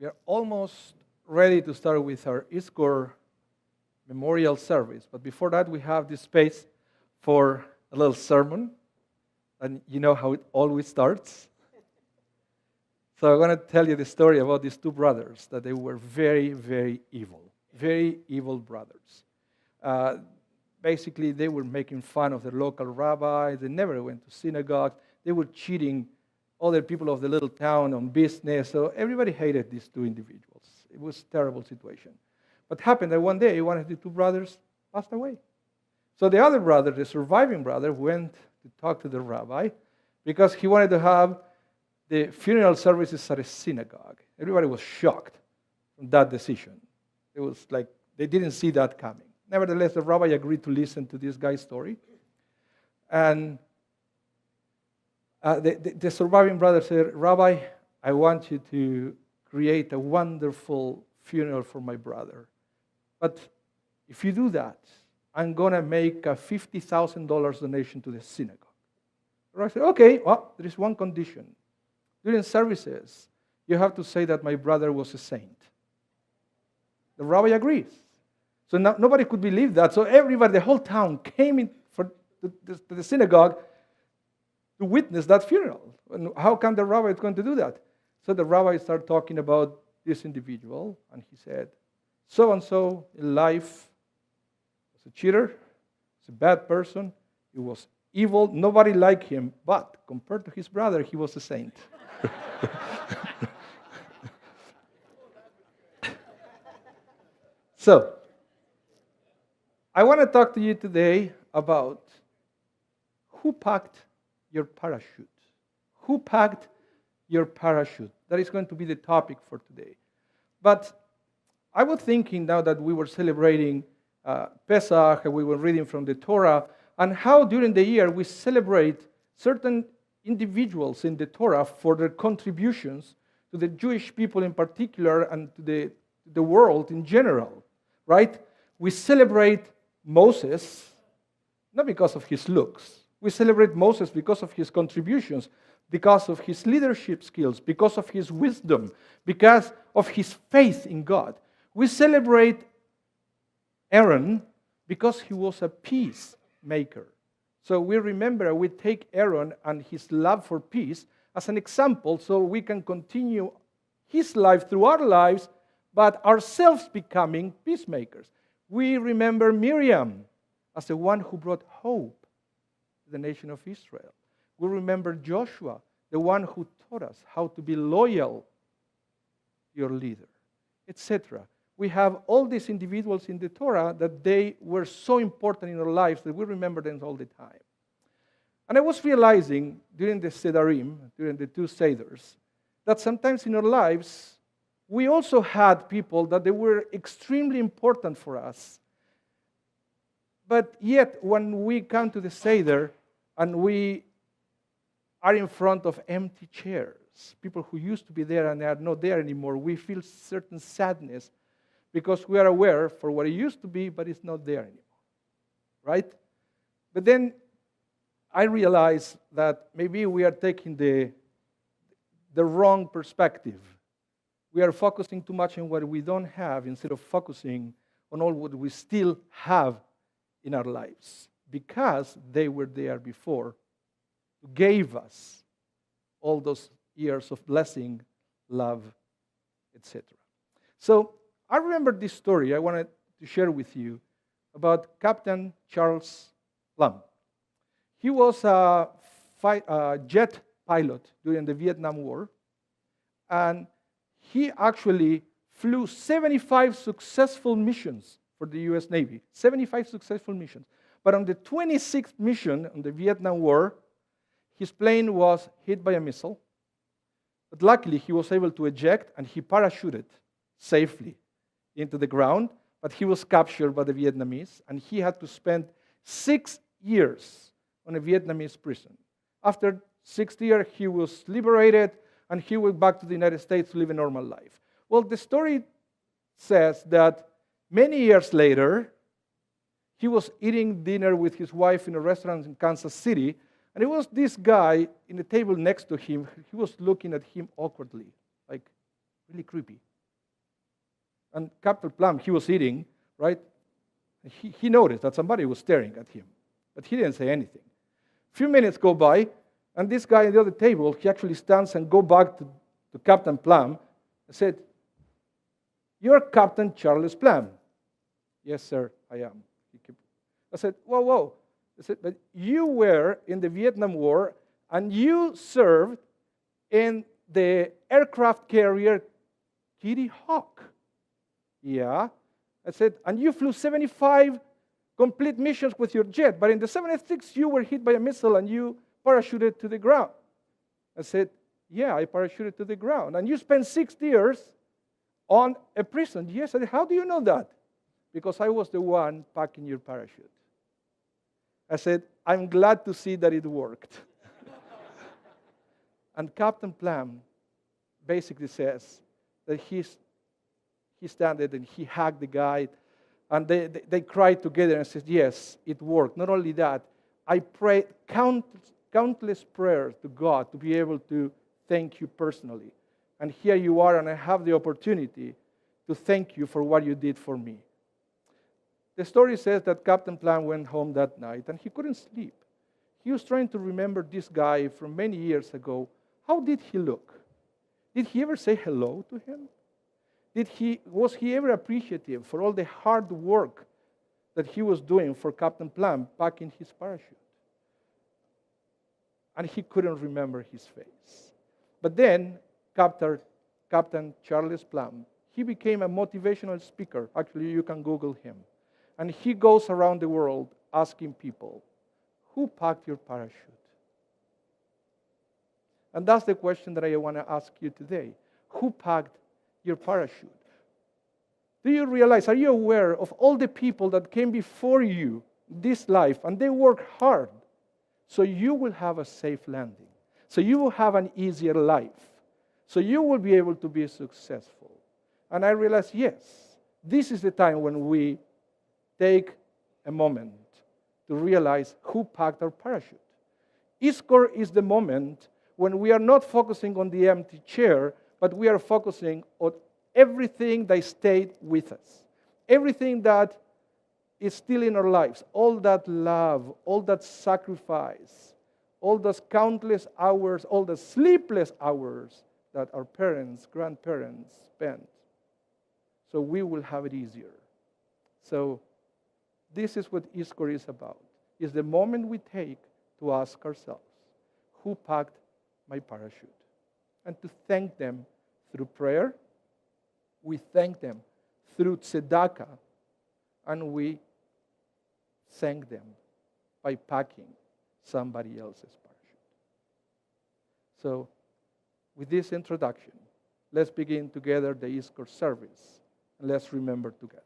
We are almost ready to start with our Yizkor memorial service. But before that, we have this space for a little sermon. And you know how it always starts. So I'm going to tell you the story about these two brothers, that they were very, very evil brothers. Basically, they were making fun of the local rabbi. They never went to synagogue. They were cheating other people of the little town on business. So everybody hated these two individuals. It was a terrible situation. But happened that one day, one of the two brothers passed away. So the other brother, the surviving brother, went to talk to the rabbi because he wanted to have the funeral services at a synagogue. Everybody was shocked from that decision. It was like they didn't see that coming. Nevertheless, the rabbi agreed to listen to this guy's story. And the surviving brother said, "Rabbi, I want you to create a wonderful funeral for my brother. But if you do that, I'm going to make a $50,000 donation to the synagogue." The rabbi said, "Okay, well, there is one condition. During services, you have to say that my brother was a saint." The rabbi agrees. So nobody could believe that. So everybody, the whole town, came in to the synagogue to witness that funeral. And how come the rabbi is going to do that? So the rabbi started talking about this individual, and he said, so-and-so in life was a cheater, was a bad person, he was evil, nobody liked him, but compared to his brother, he was a saint. So, I want to talk to you today about who packed your parachute. Who packed your parachute? That is going to be the topic for today. But I was thinking now that we were celebrating Pesach and we were reading from the Torah, and how during the year we celebrate certain individuals in the Torah for their contributions to the Jewish people in particular and to the world in general, right? We celebrate Moses, not because of his looks. We celebrate Moses because of his contributions, because of his leadership skills, because of his wisdom, because of his faith in God. We celebrate Aaron because he was a peacemaker. So we remember, we take Aaron and his love for peace as an example so we can continue his life through our lives, but ourselves becoming peacemakers. We remember Miriam as the one who brought hope to the nation of Israel. We remember Joshua, the one who taught us how to be loyal to your leader, etc. We have all these individuals in the Torah that they were so important in our lives that we remember them all the time. And I was realizing during the Sedarim, during the two Seders, that sometimes in our lives, we also had people that they were extremely important for us. But yet, when we come to the Seder and we are in front of empty chairs, people who used to be there and they are not there anymore, we feel certain sadness because we are aware for what it used to be, but it's not there anymore, right? But then I realize that maybe we are taking the wrong perspective. We are focusing too much on what we don't have instead of focusing on all what we still have in our lives, because they were there before, gave us all those years of blessing, love, etc. So I remember this story I wanted to share with you about Captain Charles Plumb. He was a jet pilot during the Vietnam War, and he actually flew 75 successful missions for the U.S. Navy, 75 successful missions. But on the 26th mission on the Vietnam War, his plane was hit by a missile. But luckily, he was able to eject, and he parachuted safely into the ground. But he was captured by the Vietnamese, and he had to spend 6 years on a Vietnamese prison. After 6 years, he was liberated, and he went back to the United States to live a normal life. Well, the story says that many years later, he was eating dinner with his wife in a restaurant in Kansas City, and it was this guy in the table next to him. He was looking at him awkwardly, like really creepy. And Captain Plum, he was eating, right? He noticed that somebody was staring at him, but he didn't say anything. A few minutes go by, and this guy at the other table, he actually stands and go back to Captain Plum and said, "You're Captain Charles Plum." "Yes, sir, I am." I said, whoa. I said, "But you were in the Vietnam War, and you served in the aircraft carrier Kitty Hawk." "Yeah." I said, "And you flew 75 complete missions with your jet, but in the 76 you were hit by a missile and you parachuted to the ground." I said, "Yeah, I parachuted to the ground. And you spent 6 years on a prison." "Yes." I said, "How do you know that?" "Because I was the one packing your parachute." I said, "I'm glad to see that it worked." And Captain Plum basically says that he standed and he hugged the guy, and they cried together and said, "Yes, it worked. Not only that, I prayed countless prayers to God to be able to thank you personally. And here you are, and I have the opportunity to thank you for what you did for me." The story says that Captain Plum went home that night, and he couldn't sleep. He was trying to remember this guy from many years ago. How did he look? Did he ever say hello to him? Was he ever appreciative for all the hard work that he was doing for Captain Plum packing his parachute? And he couldn't remember his face. But then, Captain Charles Plum, he became a motivational speaker. Actually, you can Google him. And he goes around the world asking people, "Who packed your parachute?" And that's the question that I want to ask you today. Who packed your parachute? Do you realize, are you aware of all the people that came before you this life, and they worked hard so you will have a safe landing, so you will have an easier life, so you will be able to be successful? And I realized, yes, this is the time when we take a moment to realize who packed our parachute. Yizkor is the moment when we are not focusing on the empty chair, but we are focusing on everything that stayed with us, everything that is still in our lives, all that love, all that sacrifice, all those countless hours, all the sleepless hours that our parents, grandparents spent, so we will have it easier. So this is what Yizkor is about. It's the moment we take to ask ourselves, who packed my parachute? And to thank them through prayer, we thank them through tzedakah, and we thank them by packing somebody else's parachute. So, with this introduction, let's begin together the Yizkor service, and let's remember together.